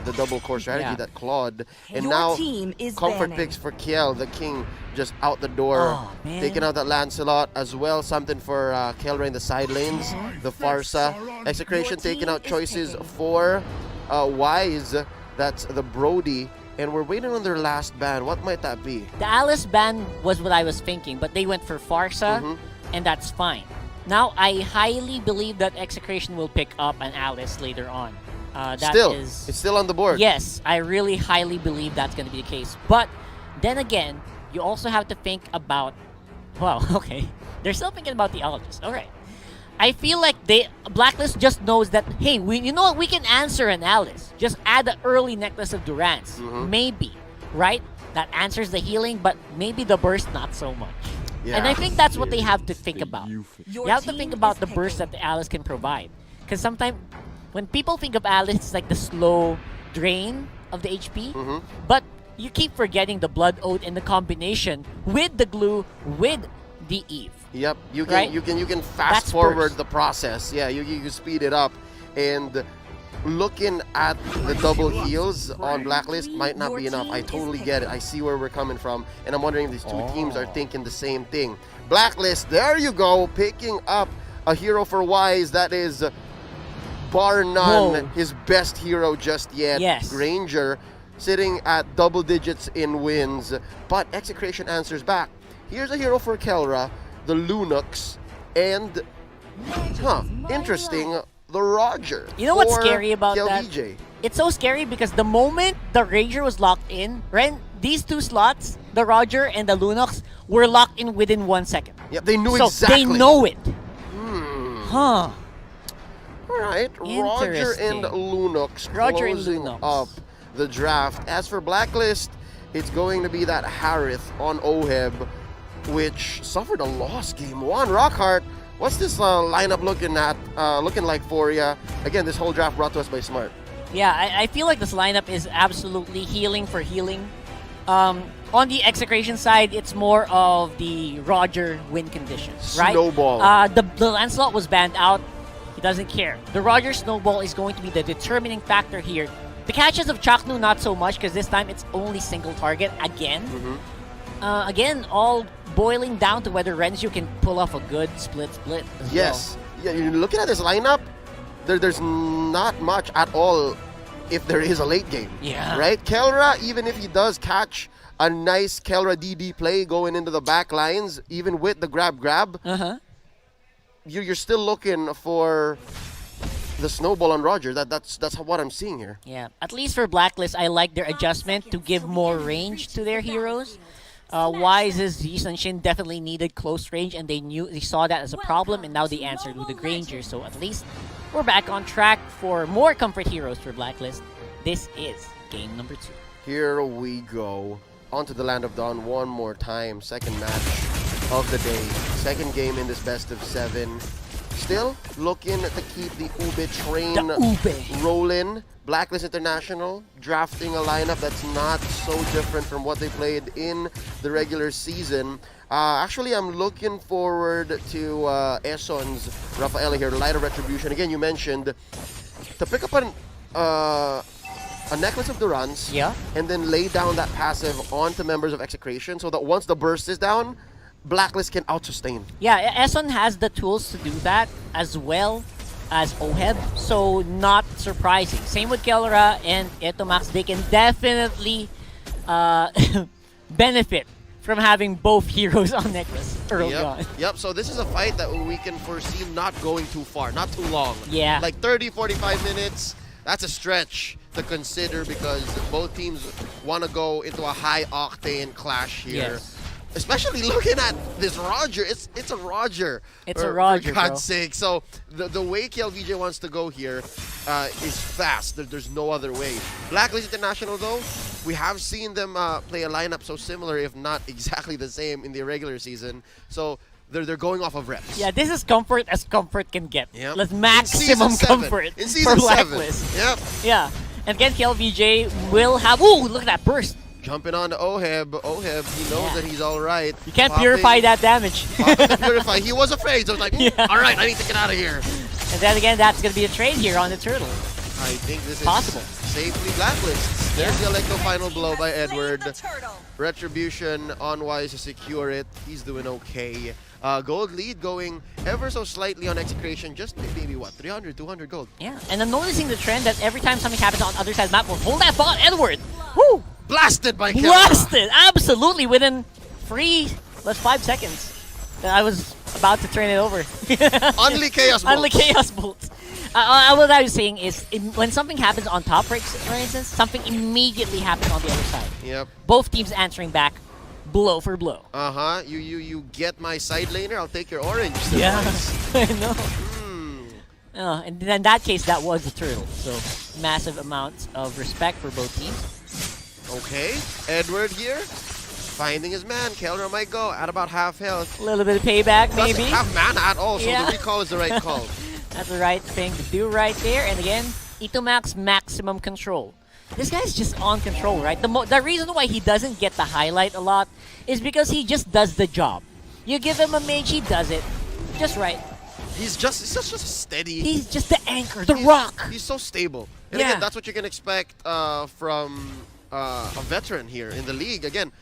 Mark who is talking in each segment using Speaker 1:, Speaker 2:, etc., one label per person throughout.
Speaker 1: the double core strategy that Claude. And
Speaker 2: Your
Speaker 1: now
Speaker 2: team is
Speaker 1: comfort
Speaker 2: banning.
Speaker 1: picks for Kiel, the king, just out the door.
Speaker 3: Oh, man.
Speaker 1: Taking out that Lancelot as well. Something for Kelra in the side lanes. The Farsa. Execration taking out choices for Wise. That's the Brody. And we're waiting on their last ban. What might that be?
Speaker 3: The Alice ban was what I was thinking, but they went for Farsa, and that's fine. Now, I highly believe that Execration will pick up an Alice later on.
Speaker 1: It's still on the board.
Speaker 3: Yes, I really highly believe that's going to be the case. But then again, you also have to think about... Well, okay. They're still thinking about the Algis. All right. I feel like Blacklist just knows that, hey, you know what? We can answer an Alice. Just add the early Necklace of Durance. Maybe, right? That answers the healing, but maybe the burst not so much.
Speaker 1: Yeah.
Speaker 3: And I think that's what they have to think about. You have to think about the burst that the Alice can provide. Because sometimes, when people think of Alice, it's like the slow drain of the HP. But you keep forgetting the Blood Oath and the combination with the glue, with the Eve.
Speaker 1: Yep, you can
Speaker 3: Right?
Speaker 1: you can fast
Speaker 3: That's
Speaker 1: forward
Speaker 3: burst.
Speaker 1: the process. Yeah, you can speed it up. And looking at the double heals on Blacklist might not be enough. I totally get it. I see where we're coming from, and I'm wondering if these two teams are thinking the same thing. Blacklist, there you go, picking up a hero for Wise. That is, bar none,
Speaker 3: Whoa.
Speaker 1: his best hero just yet.
Speaker 3: Yes.
Speaker 1: Granger sitting at double digits in wins, but Execration answers back. Here's a hero for Kelra, the Lunux, and, interesting, the Roger.
Speaker 3: You know what's
Speaker 1: for
Speaker 3: scary about that?
Speaker 1: KLVJ.
Speaker 3: It's so scary because the moment the Ranger was locked in, right? These two slots, the Roger and the Lunox, were locked in within 1 second.
Speaker 1: Yep, they knew
Speaker 3: So
Speaker 1: exactly.
Speaker 3: they know it. Huh.
Speaker 1: All right, Roger
Speaker 3: Interesting.
Speaker 1: and Lunox
Speaker 3: Roger and
Speaker 1: closing
Speaker 3: Lunox.
Speaker 1: up the draft. As for Blacklist, it's going to be that Harith on Oheb, which suffered a loss game one. Rockhart, what's this lineup looking like for you? Again, this whole draft brought to us by Smart.
Speaker 3: Yeah, I feel like this lineup is absolutely healing for healing. On the Execration side, it's more of the Roger win conditions, right?
Speaker 1: Snowball.
Speaker 3: The Lancelot was banned out. He doesn't care. The Roger Snowball is going to be the determining factor here. The catches of Chaknu, not so much, because this time it's only single target again. Again, all boiling down to whether Renzu can pull off a good split as
Speaker 1: Yes. Yeah, you're looking at this lineup, there's not much at all if there is a late game.
Speaker 3: Yeah.
Speaker 1: Right? Kelra, even if he does catch a nice Kelra DD play going into the back lines, even with the grab,
Speaker 3: well.
Speaker 1: you're still looking for the snowball on Roger. That's what I'm seeing here.
Speaker 3: Yeah, at least for Blacklist, I like their adjustment to give more range to their heroes. Wise's Yisun Shin definitely needed close range, and they saw that as a problem, and now they answered with the Granger. So at least we're back on track for more comfort heroes for Blacklist. This is game number 2.
Speaker 1: Here we go. Onto the Land of Dawn one more time. Second match of the day. Second game in this best of 7. Still looking to keep the Ube train rolling. Blacklist International drafting a lineup that's not so different from what they played in the regular season. Actually, I'm looking forward to Eson's Rafaela here, Light of Retribution. Again, you mentioned to pick up a Necklace of Durance, and then lay down that passive onto members of Execration so that once the burst is down, Blacklist can out-sustain.
Speaker 3: Yeah, Eson has the tools to do that as well as Oheb, so not surprising. Same with Kelra and Etomax. They can definitely benefit from having both heroes on Necklace early on.
Speaker 1: Yep, so this is a fight that we can foresee not going too far, not too long.
Speaker 3: Yeah.
Speaker 1: Like 30, 45 minutes, that's a stretch to consider because both teams want to go into a high-octane clash here.
Speaker 3: Yes.
Speaker 1: Especially looking at this Roger, it's a Roger.
Speaker 3: It's a Roger,
Speaker 1: for God's sake. So the way KLVJ wants to go here is fast. There's no other way. Blacklist International, though, we have seen them play a lineup so similar, if not exactly the same, in the regular season. So they're going off of reps.
Speaker 3: Yeah, this is comfort as comfort can get.
Speaker 1: Yep.
Speaker 3: Let's maximum comfort
Speaker 1: in
Speaker 3: for
Speaker 1: season 7.
Speaker 3: Blacklist.
Speaker 1: Yep.
Speaker 3: Yeah, and again, KLVJ will have. Ooh, look at that burst!
Speaker 1: Jumping on to Oheb. Oheb, he knows that he's all right.
Speaker 3: You can't purify that damage.
Speaker 1: Purify. He was afraid, so I was like, all right, I need to get out of here.
Speaker 3: And then again, that's going to be a trade here on the Turtle.
Speaker 1: I think this is
Speaker 3: possible.
Speaker 1: Safely Blacklists. There's the Electro final blow by Edward. Retribution on Wise to secure it. He's doing okay. Gold lead going ever so slightly on Execration, just maybe what, 300, 200 gold.
Speaker 3: Yeah, and I'm noticing the trend that every time something happens on the other side of the map, well, hold that thought, Edward! Woo!
Speaker 1: Blasted by camera.
Speaker 3: Blasted! Absolutely, within 5 seconds. I was about to turn it over.
Speaker 1: Only Chaos Bolts.
Speaker 3: Only Chaos Bolts. What I was saying is, when something happens on top, for instance, something immediately happens on the other side.
Speaker 1: Yep.
Speaker 3: Both teams answering back, blow for blow.
Speaker 1: Uh-huh. You get my side laner, I'll take your orange.
Speaker 3: Yeah, I know. And in that case, that was the turtle. So, massive amounts of respect for both teams.
Speaker 1: Okay, Edward here, finding his man. Kelra might go at about half health.
Speaker 3: A little bit of payback, maybe.
Speaker 1: Doesn't have mana at all, so
Speaker 3: Yeah.
Speaker 1: the recall is the right call.
Speaker 3: That's the right thing to do right there. And again, Itomax maximum control. This guy's just on control, right? The reason why he doesn't get the highlight a lot is because he just does the job. You give him a mage, he does it. Just right.
Speaker 1: He's just steady.
Speaker 3: He's just the anchor, the rock.
Speaker 1: He's so stable. And
Speaker 3: Yeah.
Speaker 1: again, that's what you can expect from a veteran here in the league. Again,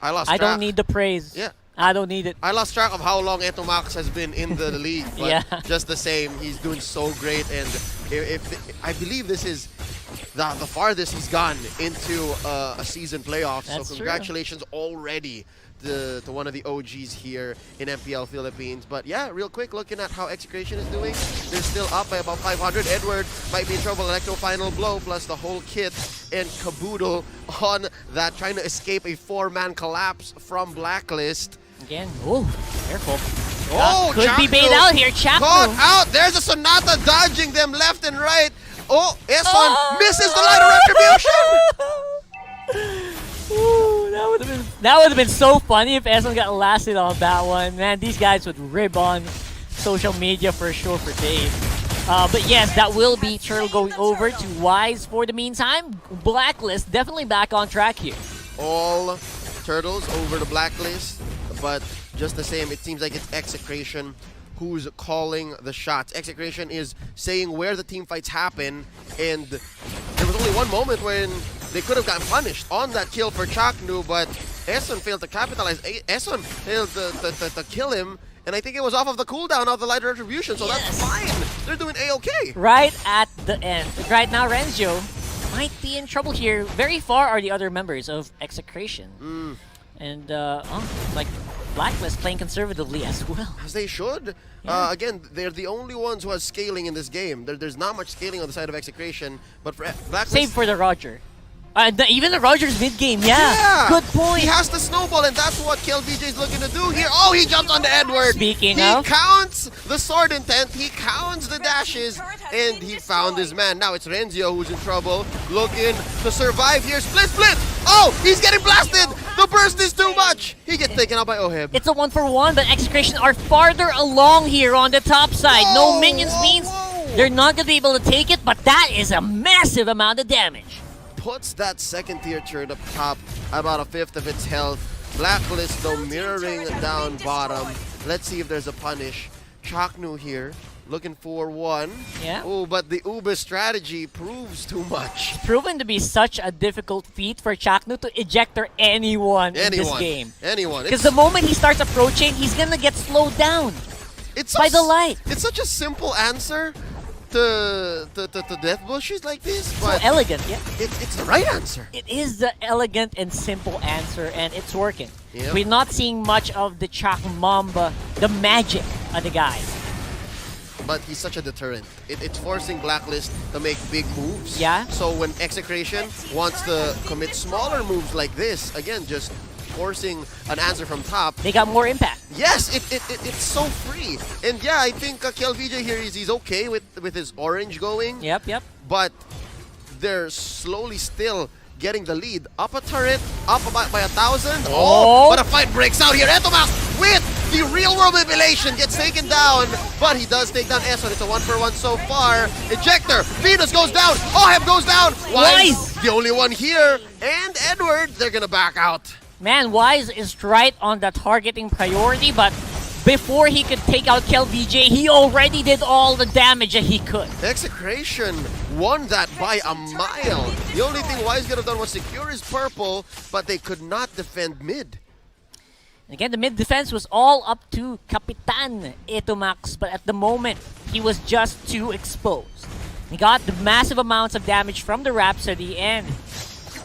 Speaker 1: I lost track.
Speaker 3: I don't need the praise.
Speaker 1: Yeah.
Speaker 3: I don't need it.
Speaker 1: I lost track of how long Etomax has been in the league, but
Speaker 3: Yeah.
Speaker 1: just the same, he's doing so great. And if I believe this is the farthest he's gone into a season playoff.
Speaker 3: That's
Speaker 1: so
Speaker 3: true.
Speaker 1: congratulations already to one of the OGs here in MPL Philippines. But yeah, real quick, looking at how Execration is doing, they're still up by about 500. Edward might be in trouble. Electro final blow plus the whole kit and caboodle on that, trying to escape a 4-man collapse from Blacklist.
Speaker 3: Again, ooh, careful.
Speaker 1: Oh,
Speaker 3: could be bait
Speaker 1: Chakno
Speaker 3: out here. Chakno.
Speaker 1: caught out. There's a Sonata dodging them left and right. Oh, Eson
Speaker 3: Oh!
Speaker 1: misses the line of retribution.
Speaker 3: Ooh, that would have been so funny if Eson got lasted on that one. Man, these guys would rib on social media for sure for days. But yes, that will be Turtle going over to Wise for the meantime. Blacklist definitely back on track here.
Speaker 1: All Turtles over the Blacklist, but just the same, it seems like it's Execration who's calling the shots. Execration is saying where the team fights happen, and there was only one moment when they could have gotten punished on that kill for Chaknu, but Eson failed to capitalize. Eson failed to kill him, and I think it was off of the cooldown of the light retribution, so
Speaker 3: Yes.
Speaker 1: that's fine. They're doing A-okay.
Speaker 3: Right at the end. Right now, Renzo might be in trouble here. Very far are the other members of Execration. And, like, Blacklist playing conservatively as well.
Speaker 1: As they should.
Speaker 3: Yeah.
Speaker 1: Again, they're the only ones who are scaling in this game. There's not much scaling on the side of Execration, but for Blacklist...
Speaker 3: Save for the Roger. Even the Rogers mid-game, yeah. Good point.
Speaker 1: He has the snowball, and that's what KillVJ is looking to do here. Oh, he jumped on the Edward.
Speaker 3: Speaking
Speaker 1: he
Speaker 3: of...
Speaker 1: counts the sword intent, he counts the dashes, and he found his man. Now it's Renzio who's in trouble, looking to survive here. Split! Oh, he's getting blasted. The burst is too much. He gets taken out by Oheb.
Speaker 3: It's a 1-for-1, but Execration are farther along here on the top side.
Speaker 1: Whoa,
Speaker 3: No minions means
Speaker 1: whoa.
Speaker 3: they're not going to be able to take it, but that is a massive amount of damage.
Speaker 1: Puts that second tier turret up top, about a fifth of its health. Blacklist though mirroring down bottom. Let's see if there's a punish. Chaknu here, looking for one.
Speaker 3: Yeah.
Speaker 1: Oh, but the Uber strategy proves too much.
Speaker 3: Proven to be such a difficult feat for Chaknu to eject anyone in this game.
Speaker 1: Anyone.
Speaker 3: Because the moment he starts approaching, he's going to get slowed down
Speaker 1: It's
Speaker 3: by
Speaker 1: so
Speaker 3: the light.
Speaker 1: It's such a simple answer to death bushes like this,
Speaker 3: So
Speaker 1: but
Speaker 3: elegant, yeah.
Speaker 1: it's the right answer.
Speaker 3: It is the elegant and simple answer, and it's working.
Speaker 1: Yep.
Speaker 3: We're not seeing much of the Chak Mamba, the magic of the guys.
Speaker 1: But he's such a deterrent. It's forcing Blacklist to make big moves.
Speaker 3: Yeah.
Speaker 1: So when Execration wants to commit smaller moves like this, again, just forcing an answer from top.
Speaker 3: They got more impact.
Speaker 1: Yes, it's so free. And yeah, I think KillVJ here he's okay with his orange going.
Speaker 3: Yep.
Speaker 1: But they're slowly still getting the lead. Up a turret, up by 1,000.
Speaker 3: Oh.
Speaker 1: But a fight breaks out here. Etomax with the real world manipulation gets taken down, but he does take down Eson. It's a 1-for-1 so far. Ejector, Venus goes down, Oheb goes down. Wise, the only one here, and Edward, they're gonna back out.
Speaker 3: Man, Wise is right on the targeting priority, but before he could take out MlBB, he already did all the damage that he could.
Speaker 1: EXECRATION won that by a mile. The only thing Wise could have done was secure his purple, but they could not defend mid.
Speaker 3: And again, the mid defense was all up to Kapitan Etomax, but at the moment, he was just too exposed. He got the massive amounts of damage from the Rhapsody, and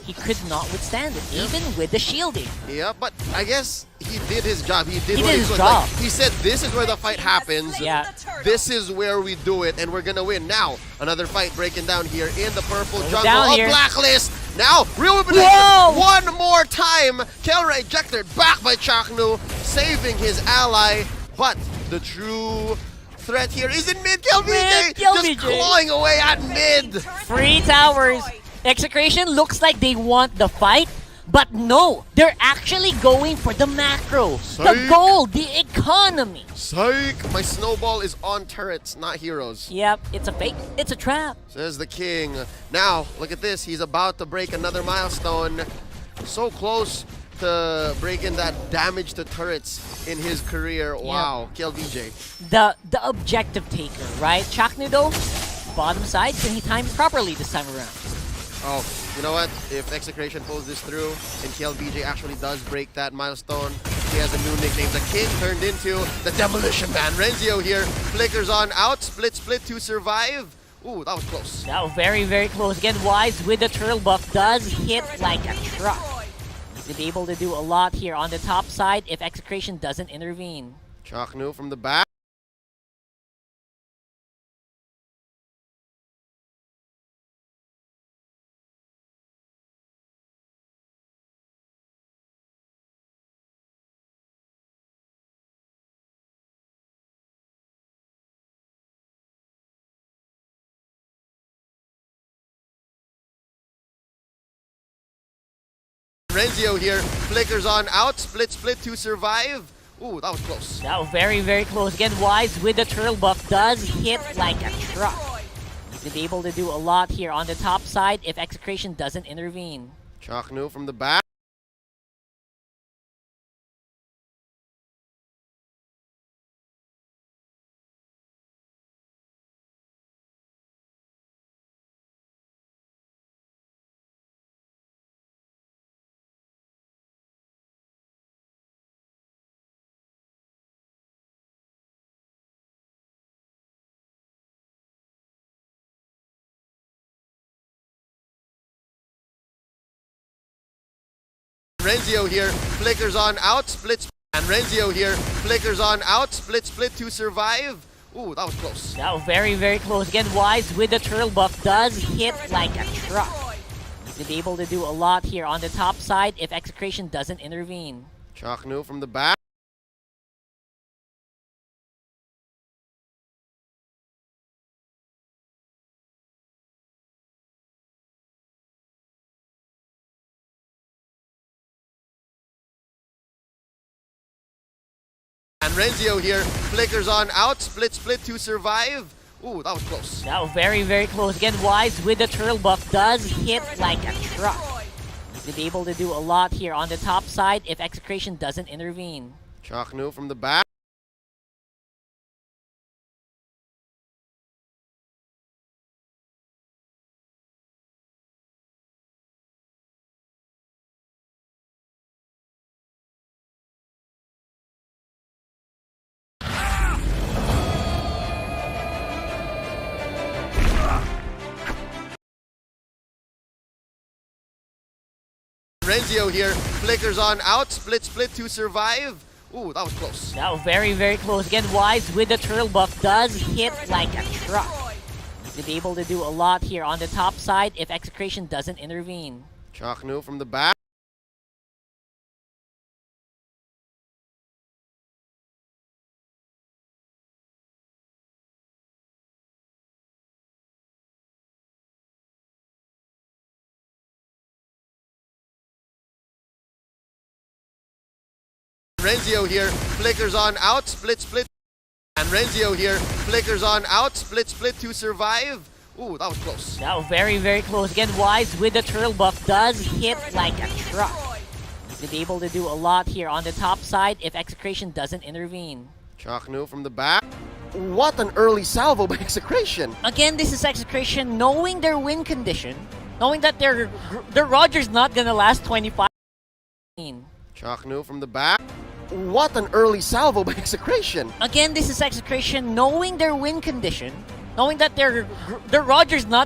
Speaker 3: he could not withstand it, even with the shielding.
Speaker 1: Yeah, but I guess he did his job. He did
Speaker 3: his job.
Speaker 1: Like, he said, this is where the fight happens.
Speaker 3: Yeah.
Speaker 1: This is where we do it, and we're gonna win. Now, another fight breaking down here in the purple jungle
Speaker 3: down
Speaker 1: of
Speaker 3: here.
Speaker 1: Blacklist. Now, real weapon one more time. Kelra ejected back by Chaknu, saving his ally. But the true threat here is in mid. MlBB just clawing away at mid.
Speaker 3: Free towers. EXECRATION looks like they want the fight, but no, they're actually going for the macro, the gold, the economy.
Speaker 1: Psych! My snowball is on turrets, not heroes.
Speaker 3: Yep, it's a fake, it's a trap.
Speaker 1: Says the king. Now, look at this. He's about to break another milestone. So close to breaking that damage to turrets in his career. Wow, MlBB.
Speaker 3: The objective taker, right? Chaknu though, bottom side, can he time it properly this time around?
Speaker 1: Oh, you know what? If EXECRATION pulls this through and MlBB actually does break that milestone, he has a new nickname. The king turned into the Demolition Man. Renzio here flickers on out, split to survive. Ooh, that was close.
Speaker 3: That was very, very close. Again, Wise with the turtle buff does hit like a truck. He's been able to do a lot here on the top side if EXECRATION doesn't intervene.
Speaker 1: Chaknu from the back. Renzio here flickers on out, split to survive. Ooh, that was close.
Speaker 3: That was very, very close. Again, Wise with the turtle buff does hit like a truck. He's been able to do a lot here on the top side if EXECRATION doesn't intervene.
Speaker 1: Chaknu from the back. Renzio here flickers on out, and Renzio here flickers on out, split to survive. Ooh, that was close.
Speaker 3: That was very, very close. Again, Wise with the turtle buff does hit like a truck. He's been able to do a lot here on the top side if EXECRATION doesn't intervene.
Speaker 1: Chaknu from the back. And Renzio here flickers on out, split to survive. Ooh, that was close.
Speaker 3: That was very, very close. Again, Wise with the turtle buff does hit like a truck. He's been able to do a lot here on the top side if EXECRATION doesn't intervene.
Speaker 1: Chaknu from the back. Renzio here flickers on out, split to survive. Ooh, that was close.
Speaker 3: That was very, very close. Again, Wise with the turtle buff does hit like a truck. He's been able to do a lot here on the top side if EXECRATION doesn't intervene.
Speaker 1: Chaknu from the back. Renzio here flickers on out, split, and Renzio here flickers on out, split to survive. Ooh, that was close.
Speaker 3: That was very, very close. Again, Wise with the turtle buff does hit like a truck. He's been able to do a lot here on the top side if EXECRATION doesn't intervene.
Speaker 1: Chaknu from the back. What an early salvo by Execration.
Speaker 3: Again, this is Execration knowing their win condition, knowing that their Roger's not gonna last 25.
Speaker 1: Chaknu from the back. What an early salvo by Execration.
Speaker 3: Again, this is Execration knowing their win condition, knowing that their Roger's not